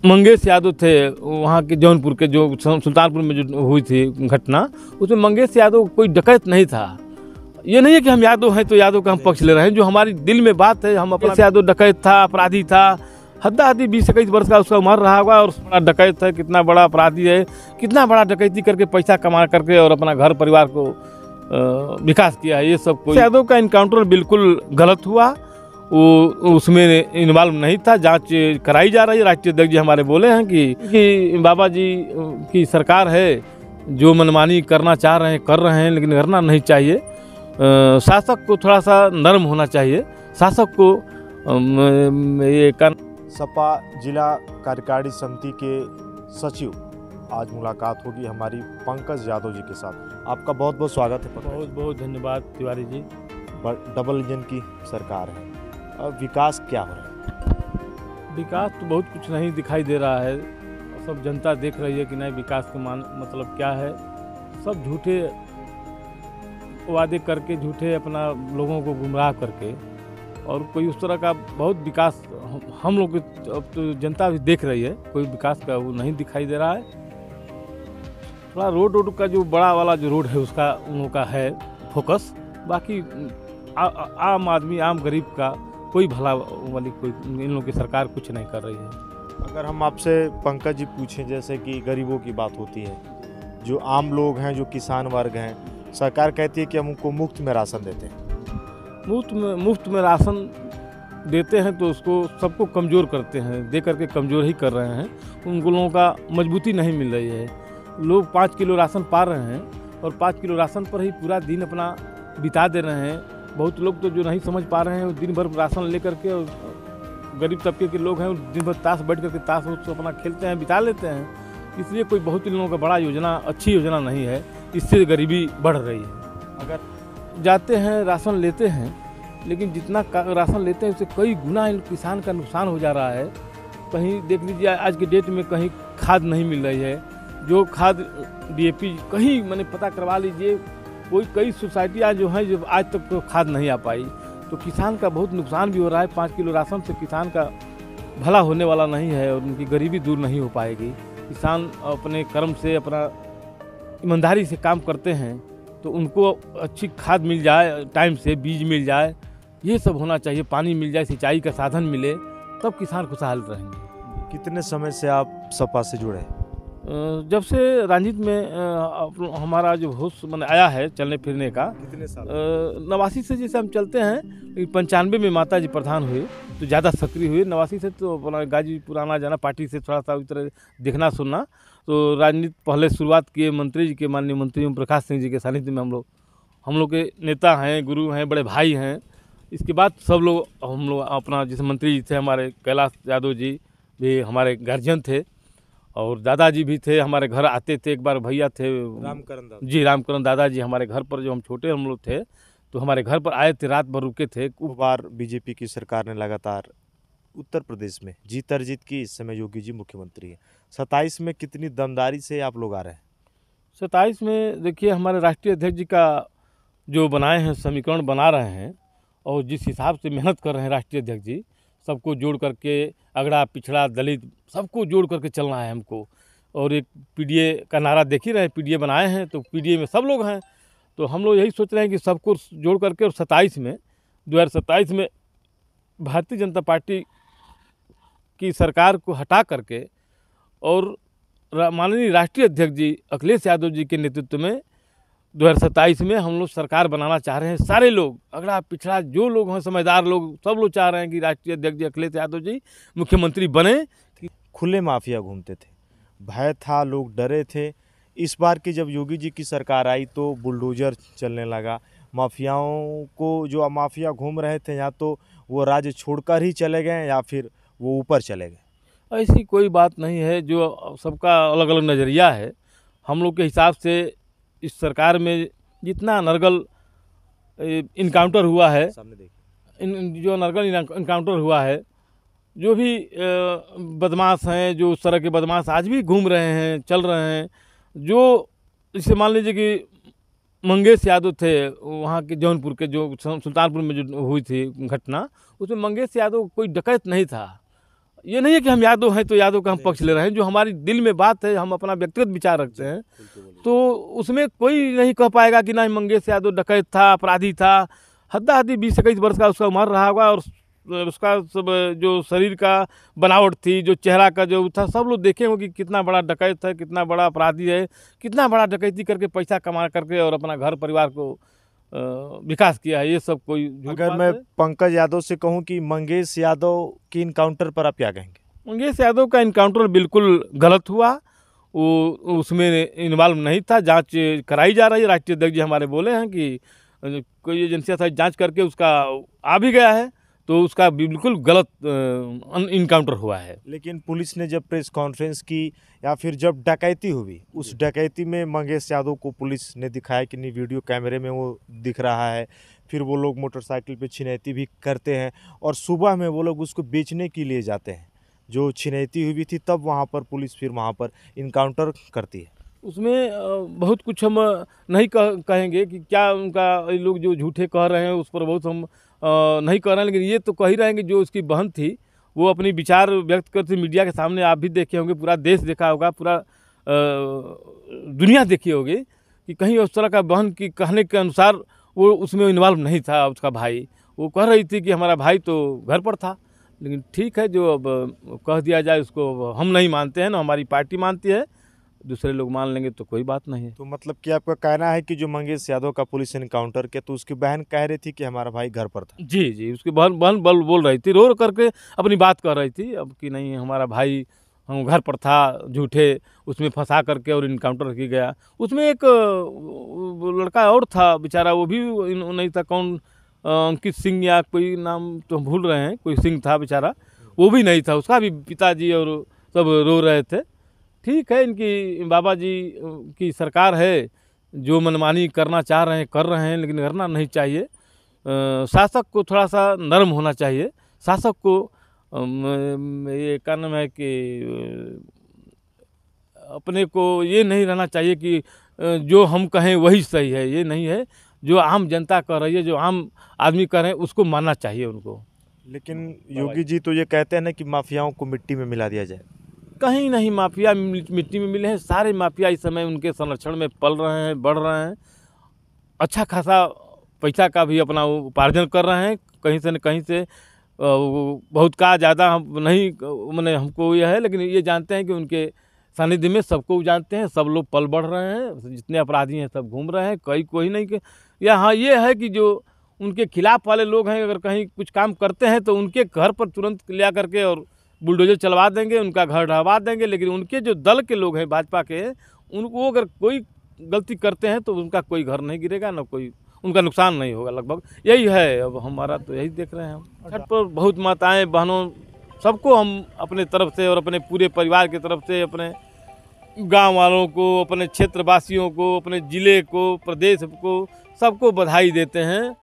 मंगेश यादव थे वहाँ के जौनपुर के, जो सुल्तानपुर में जो हुई थी घटना, उसमें मंगेश यादव कोई डकैत नहीं था। ये नहीं है कि हम यादव हैं तो यादव का हम पक्ष ले रहे हैं, जो हमारी दिल में बात है। हम अपना यादव डकैत था, अपराधी था, हद्दाहद्दी 20-21 वर्ष का उसका उम्र रहा होगा, और बड़ा डकैत है, कितना बड़ा अपराधी है, कितना बड़ा डकैती करके पैसा कमा करके और अपना घर परिवार को विकास किया है। ये सब कोई यादव का इनकाउंटर बिल्कुल गलत हुआ, वो उसमें इन्वॉल्व नहीं था। जांच कराई जा रही है। राष्ट्रीय अध्यक्ष जी हमारे बोले हैं कि बाबा जी की सरकार है, जो मनमानी करना चाह रहे हैं कर रहे हैं, लेकिन करना नहीं चाहिए। शासक को थोड़ा सा नरम होना चाहिए। शासक को ये सपा जिला कार्यकारिणी समिति के सचिव, आज मुलाकात होगी हमारी पंकज यादव जी के साथ। आपका बहुत बहुत स्वागत है। बहुत बहुत धन्यवाद तिवारी जी। डबल इंजन की सरकार है, अब विकास क्या हो रहा है? विकास तो बहुत कुछ नहीं दिखाई दे रहा है। सब जनता देख रही है कि नहीं विकास का मतलब क्या है। सब झूठे वादे करके, झूठे अपना लोगों को गुमराह करके, और कोई उस तरह का बहुत विकास हम लोग अब तो जनता भी देख रही है, कोई विकास का वो नहीं दिखाई दे रहा है। थोड़ा रोड का जो बड़ा वाला जो रोड है उसका उन लोगों का है फोकस। बाकी आम आदमी, आम गरीब का कोई भला वाली कोई इन लोगों की सरकार कुछ नहीं कर रही है। अगर हम आपसे पंकज जी पूछें, जैसे कि गरीबों की बात होती है, जो आम लोग हैं, जो किसान वर्ग हैं, सरकार कहती है कि हम उनको मुफ्त में राशन देते हैं। मुफ्त में राशन देते हैं तो उसको सबको कमज़ोर करते हैं, दे करके कमज़ोर ही कर रहे हैं। उन लोगों का मजबूती नहीं मिल रही है। लोग 5 किलो राशन पा रहे हैं और 5 किलो राशन पर ही पूरा दिन अपना बिता दे रहे हैं। बहुत लोग तो जो नहीं समझ पा रहे हैं, दिन भर राशन लेकर के, और गरीब तबके के लोग हैं, दिन भर ताश बैठ करके ताश अपना खेलते हैं, बिता लेते हैं। इसलिए कोई बहुत इन लोगों का बड़ा योजना, अच्छी योजना नहीं है। इससे गरीबी बढ़ रही है। अगर जाते हैं राशन लेते हैं, लेकिन जितना राशन लेते हैं उससे कई गुना किसान का नुकसान हो जा रहा है। कहीं देख लीजिए आज के डेट में कहीं खाद नहीं मिल रही है। जो खाद DAP कहीं मैंने पता करवा लीजिए, कोई कई सोसाइटियाँ जो हैं जो आज तक तो खाद नहीं आ पाई, तो किसान का बहुत नुकसान भी हो रहा है। 5 किलो राशन से किसान का भला होने वाला नहीं है और उनकी गरीबी दूर नहीं हो पाएगी। किसान अपने कर्म से, अपना ईमानदारी से काम करते हैं, तो उनको अच्छी खाद मिल जाए, टाइम से बीज मिल जाए, ये सब होना चाहिए। पानी मिल जाए, सिंचाई का साधन मिले, तब किसान खुशहाल रहेंगे। कितने समय से आप सपा से जुड़े हैं? जब से रांझित में हमारा जो होश मैंने आया है चलने फिरने का, कितने साल? 89 से जैसे हम चलते हैं। 95 में माता जी प्रधान हुए तो ज़्यादा सक्रिय हुए। 89 से तो अपना गाजीपुर आना जाना, पार्टी से थोड़ा सा इस तरह देखना सुनना। तो राजनीति पहले शुरुआत किए मंत्री जी के, माननीय मंत्री ओम प्रकाश सिंह जी के सानिध्य में। हम लोग के नेता हैं, गुरु हैं, बड़े भाई हैं। इसके बाद सब लोग हम लोग अपना, जैसे मंत्री जी थे हमारे कैलाश यादव जी भी हमारे गार्जियन थे, और दादाजी भी थे, हमारे घर आते थे। एक बार भैया थे रामकरण दादाजी हमारे घर पर, जो हम छोटे हम लोग थे तो हमारे घर पर आए थे, रात भर रुके थे। बार बीजेपी की सरकार ने लगातार उत्तर प्रदेश में जीत अर्जित की। इस समय योगी जी मुख्यमंत्री हैं। 27 में कितनी दमदारी से आप लोग आ रहे हैं? 27 में देखिए, हमारे राष्ट्रीय अध्यक्ष जी का जो बनाए हैं समीकरण बना रहे हैं, और जिस हिसाब से मेहनत कर रहे हैं राष्ट्रीय अध्यक्ष जी, सबको जोड़ करके, अगड़ा पिछड़ा दलित सबको जोड़ करके चलना है हमको। और एक PDA का नारा देख ही रहे हैं, PDA बनाए हैं तो PDA में सब लोग हैं। तो हम लोग यही सोच रहे हैं कि सबको जोड़ करके, और 2027 में भारतीय जनता पार्टी की सरकार को हटा करके, और माननीय राष्ट्रीय अध्यक्ष जी अखिलेश यादव जी के नेतृत्व में 2027 में हम लोग सरकार बनाना चाह रहे हैं। सारे लोग, अगड़ा पिछड़ा जो लोग हैं, समझदार लोग, सब लोग चाह रहे हैं कि राष्ट्रीय अध्यक्ष जी अखिलेश यादव जी मुख्यमंत्री बने। खुले माफिया घूमते थे, भय था, लोग डरे थे। इस बार की जब योगी जी की सरकार आई तो बुलडोजर चलने लगा। माफियाओं को, जो माफिया घूम रहे थे, या तो वो राज्य छोड़कर ही चले गए या फिर वो ऊपर चले गए। ऐसी कोई बात नहीं है, जो सबका अलग अलग नज़रिया है। हम लोग के हिसाब से इस सरकार में जितना नरगल इनकाउंटर हुआ है, जो नरगल इनकाउंटर हुआ है, जो भी बदमाश हैं, जो उस तरह के बदमाश आज भी घूम रहे हैं, चल रहे हैं, जो इसे मान लीजिए कि मंगेश यादव थे वहाँ के जौनपुर के, जो सुल्तानपुर में जो हुई थी घटना, उसमें मंगेश यादव कोई डकैत नहीं था। ये नहीं है कि हम यादव हैं तो यादव का हम पक्ष ले रहे हैं। जो हमारी दिल में बात है, हम अपना व्यक्तिगत विचार रखते हैं, तो उसमें कोई नहीं कह पाएगा कि नहीं मंगेश यादव डकैत था, अपराधी था। हद्दा-हद्दी 20-21 वर्ष का उसका उम्र रहा होगा, और उसका सब जो शरीर का बनावट थी, जो चेहरा का जो था, सब लोग देखे होंगे कि कितना बड़ा डकैत है, कितना बड़ा अपराधी है, कितना बड़ा डकैती करके पैसा कमा करके और अपना घर परिवार को विकास किया है। ये सब कोई झूठ अगर बात मैं है। पंकज यादव से कहूं कि मंगेश यादव की इनकाउंटर पर आप क्या कहेंगे? मंगेश यादव का इनकाउंटर बिल्कुल गलत हुआ। वो उसमें इन्वॉल्व नहीं था। जांच कराई जा रही है। राष्ट्रीय अध्यक्ष जी हमारे बोले हैं कि कोई एजेंसियां था, जांच करके उसका आ भी गया है, तो उसका बिल्कुल गलत इनकाउंटर हुआ है। लेकिन पुलिस ने जब प्रेस कॉन्फ्रेंस की या फिर जब डकैती हुई, उस डकैती में मंगेश यादव को पुलिस ने दिखाया कि नहीं, वीडियो कैमरे में वो दिख रहा है। फिर वो लोग मोटरसाइकिल पे छिनैती भी करते हैं और सुबह में वो लोग उसको बेचने के लिए जाते हैं। जो छिनैती हुई थी तब वहाँ पर पुलिस फिर वहाँ पर इनकाउंटर करती है। उसमें बहुत कुछ हम नहीं कहेंगे कि क्या उनका, ये लोग जो झूठे कह रहे हैं उस पर बहुत हम नहीं कह रहे हैं, लेकिन ये तो कह ही रहे हैं कि जो उसकी बहन थी वो अपनी विचार व्यक्त करती मीडिया के सामने। आप भी देखे होंगे, पूरा देश देखा होगा, पूरा दुनिया देखी होगी कि कहीं उस तरह का बहन की कहने के अनुसार वो उसमें इन्वॉल्व नहीं था। उसका भाई, वो कह रही थी कि हमारा भाई तो घर पर था। लेकिन ठीक है, जो अब कह दिया जाए उसको हम नहीं मानते हैं, ना हमारी पार्टी मानती है, दूसरे लोग मान लेंगे तो कोई बात नहीं है। तो मतलब कि आपका कहना है कि जो मंगेश यादव का पुलिस ने इनकाउंटर किया तो उसकी बहन कह रही थी कि हमारा भाई घर पर था? जी जी, उसकी बहन बहन बोल रही थी, रो करके अपनी बात कर रही थी अब कि नहीं हमारा भाई हम घर पर था, झूठे उसमें फंसा करके और इनकाउंटर किया गया। उसमें एक वो लड़का और था बेचारा, वो भी नहीं था, कौन अंकित सिंह या कोई नाम तो भूल रहे हैं, कोई सिंह था बेचारा, वो भी नहीं था। उसका भी पिताजी और सब रो रहे थे। ठीक है, इनकी बाबा जी की सरकार है, जो मनमानी करना चाह रहे हैं कर रहे हैं, लेकिन करना नहीं चाहिए। शासक को थोड़ा सा नरम होना चाहिए। शासक को ये क्या नाम है कि अपने को ये नहीं रहना चाहिए कि जो हम कहें वही सही है, ये नहीं है। जो आम जनता कह रही है, जो आम आदमी कह रहे हैं, उसको मानना चाहिए उनको। लेकिन योगी जी तो ये कहते हैं ना कि माफियाओं को मिट्टी में मिला दिया जाए। कहीं नहीं माफिया मिट्टी में मिले हैं। सारे माफिया इस समय उनके संरक्षण में पल रहे हैं, बढ़ रहे हैं। अच्छा खासा पैसा का भी अपना उपार्जन कर रहे हैं कहीं से न कहीं से। बहुत का ज़्यादा हम नहीं, मैंने हमको यह है, लेकिन ये जानते हैं कि उनके सानिध्य में सबको जानते हैं, सब लोग पल बढ़ रहे हैं। जितने अपराधी हैं सब घूम रहे हैं, कोई नहीं कि या हाँ ये है कि जो उनके खिलाफ वाले लोग हैं, अगर कहीं कुछ काम करते हैं तो उनके घर पर तुरंत ले करके और बुलडोजर चलवा देंगे, उनका घर ढहवा देंगे। लेकिन उनके जो दल के लोग हैं, भाजपा के, उनको अगर कोई गलती करते हैं तो उनका कोई घर नहीं गिरेगा, ना कोई उनका नुकसान नहीं होगा। लगभग यही है। अब हमारा तो यही देख रहे हैं हम। छठ पर बहुत माताएं बहनों सबको हम अपने तरफ से और अपने पूरे परिवार की तरफ से, अपने गांव वालों को, अपने क्षेत्रवासियों को, अपने ज़िले को, प्रदेश को, सबको बधाई देते हैं।